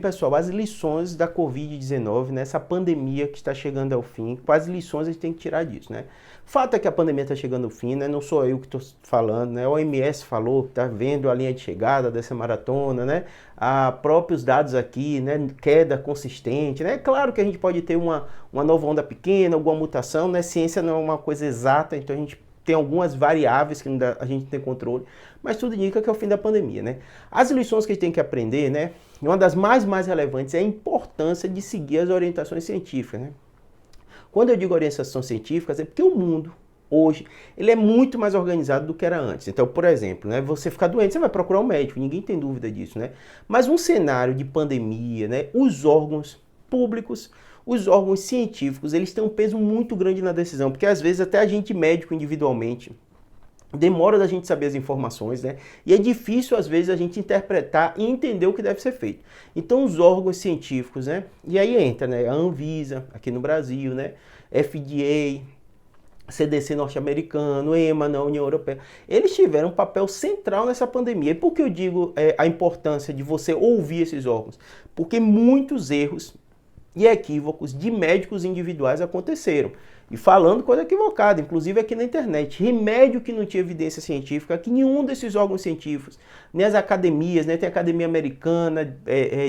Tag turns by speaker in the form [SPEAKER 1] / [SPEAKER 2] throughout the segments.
[SPEAKER 1] Pessoal, as lições da Covid-19, nessa pandemia que está chegando ao fim, quais lições a gente tem que tirar disso, né? Fato é que a pandemia está chegando ao fim, né? Não sou eu que estou falando, né? A OMS falou que está vendo a linha de chegada dessa maratona, né? Próprios dados aqui, né? Queda consistente, né? Claro que a gente pode ter uma nova onda pequena, alguma mutação, né? Ciência não é uma coisa exata, então a gente tem algumas variáveis que a gente não tem controle, mas tudo indica que é o fim da pandemia, né? As lições que a gente tem que aprender, né? Uma das mais relevantes é a importância de seguir as orientações científicas, né? Quando eu digo orientações científicas, é porque o mundo, hoje, ele é muito mais organizado do que era antes. Então, por exemplo, né, você ficar doente, você vai procurar um médico, ninguém tem dúvida disso, né? Mas um cenário de pandemia, né, os órgãos públicos, os órgãos científicos, eles têm um peso muito grande na decisão, porque às vezes até a gente médico individualmente demora da gente saber as informações, né? E é difícil às vezes a gente interpretar e entender o que deve ser feito. Então os órgãos científicos, né? E aí entra, né, a Anvisa aqui no Brasil, né? FDA, CDC norte-americano, EMA na União Europeia, eles tiveram um papel central nessa pandemia. E por que eu digo a importância de você ouvir esses órgãos? Porque muitos erros e equívocos de médicos individuais aconteceram. E falando coisa equivocada, inclusive aqui na internet. Remédio que não tinha evidência científica, que nenhum desses órgãos científicos, nem as academias, né, tem a Academia Americana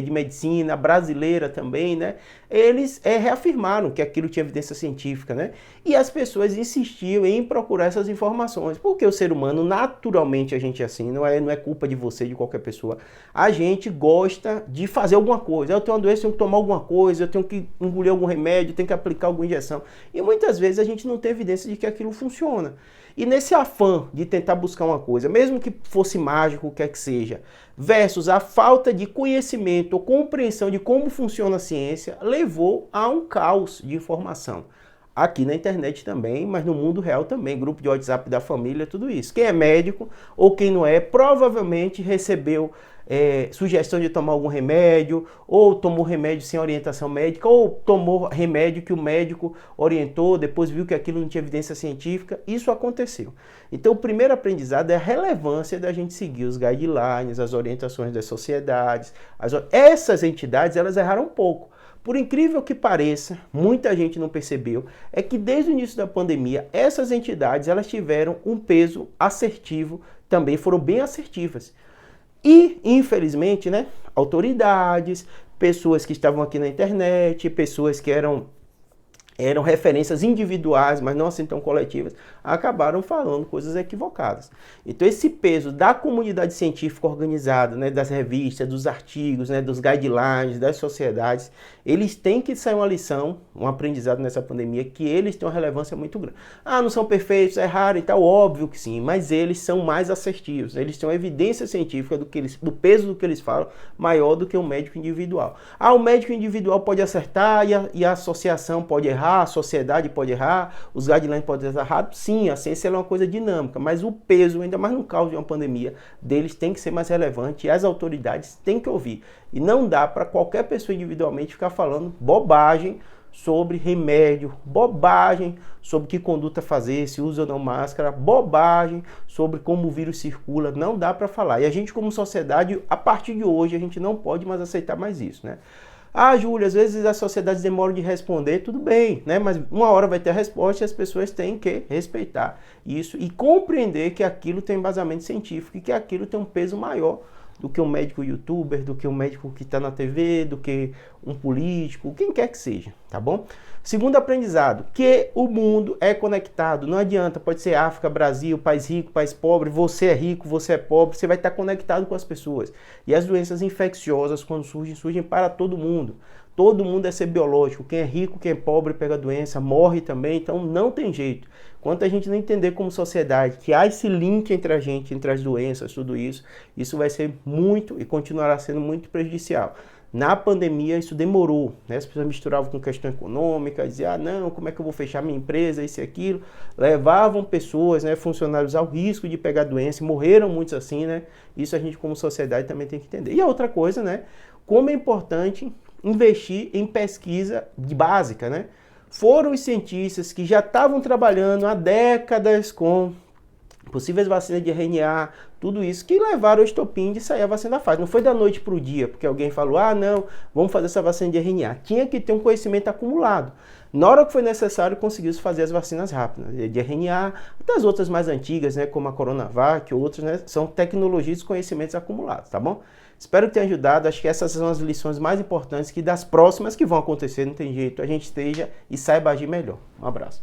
[SPEAKER 1] de Medicina, brasileira também, né, eles reafirmaram que aquilo tinha evidência científica, né, e as pessoas insistiam em procurar essas informações, porque o ser humano, naturalmente a gente é assim, não é culpa de você, de qualquer pessoa, a gente gosta de fazer alguma coisa, eu tenho uma doença, eu tenho que tomar alguma coisa, eu tenho que engolir algum remédio, eu tenho que aplicar alguma injeção, e muitas vezes a gente não tem evidência de que aquilo funciona. E nesse afã de tentar buscar uma coisa, mesmo que fosse mágico, o que é que seja, versus a falta de conhecimento ou compreensão de como funciona a ciência, levou a um caos de informação. Aqui na internet também, mas no mundo real também, grupo de WhatsApp da família, tudo isso. Quem é médico ou quem não é, provavelmente recebeu sugestão de tomar algum remédio, ou tomou remédio sem orientação médica, ou tomou remédio que o médico orientou, depois viu que aquilo não tinha evidência científica. Isso aconteceu. Então o primeiro aprendizado é a relevância da gente seguir os guidelines, as orientações das sociedades. Essas entidades, elas erraram um pouco. Por incrível que pareça, muita gente não percebeu, é que desde o início da pandemia, essas entidades elas tiveram um peso assertivo, também foram bem assertivas. E, infelizmente, né, autoridades, pessoas que estavam aqui na internet, pessoas que eram referências individuais, mas não assim tão coletivas, acabaram falando coisas equivocadas. Então esse peso da comunidade científica organizada, né, das revistas, dos artigos, né, dos guidelines, das sociedades, eles têm que sair uma lição, um aprendizado nessa pandemia, que eles têm uma relevância muito grande. Ah, não são perfeitos, é raro e tal, óbvio que sim, mas eles são mais assertivos, eles têm uma evidência científica do peso do que eles falam, maior do que o médico individual. Ah, o médico individual pode acertar e a associação pode errar, a sociedade pode errar, os guidelines podem estar errados. Sim, a ciência é uma coisa dinâmica, mas o peso, ainda mais no caso de uma pandemia, deles tem que ser mais relevante e as autoridades têm que ouvir. E não dá para qualquer pessoa individualmente ficar falando bobagem sobre remédio, bobagem sobre que conduta fazer, se usa ou não máscara, bobagem sobre como o vírus circula, não dá para falar. E a gente como sociedade, a partir de hoje, a gente não pode mais aceitar mais isso, né? Ah, Júlia, às vezes as sociedades demoram de responder, tudo bem, né? Mas uma hora vai ter a resposta e as pessoas têm que respeitar isso e compreender que aquilo tem embasamento científico e que aquilo tem um peso maior do que um médico youtuber, do que um médico que está na TV, do que um político, quem quer que seja, tá bom? Segundo aprendizado, que o mundo é conectado, não adianta, pode ser África, Brasil, país rico, país pobre, você é rico, você é pobre, você vai estar conectado com as pessoas. E as doenças infecciosas, quando surgem para todo mundo. Todo mundo é ser biológico, quem é rico, quem é pobre pega doença, morre também, então não tem jeito. Enquanto a gente não entender como sociedade que há esse link entre a gente, entre as doenças, tudo isso, isso vai ser muito e continuará sendo muito prejudicial. Na pandemia isso demorou, né? As pessoas misturavam com questão econômica, diziam, ah não, como é que eu vou fechar minha empresa, isso e aquilo. Levavam pessoas, né, funcionários ao risco de pegar doença, morreram muitos assim, né? Isso a gente como sociedade também tem que entender. E a outra coisa, né, como é importante investir em pesquisa básica, né? Foram os cientistas que já estavam trabalhando há décadas com possíveis vacinas de RNA, tudo isso que levaram o estopim de sair a vacina da Pfizer. Não foi da noite para o dia, porque alguém falou, ah não, vamos fazer essa vacina de RNA. Tinha que ter um conhecimento acumulado. Na hora que foi necessário, conseguiu-se fazer as vacinas rápidas, de RNA, das outras mais antigas, né, como a Coronavac, outras, né, são tecnologias e conhecimentos acumulados, tá bom? Espero que tenha ajudado, acho que essas são as lições mais importantes que das próximas que vão acontecer, não tem jeito, a gente esteja e saiba agir melhor. Um abraço.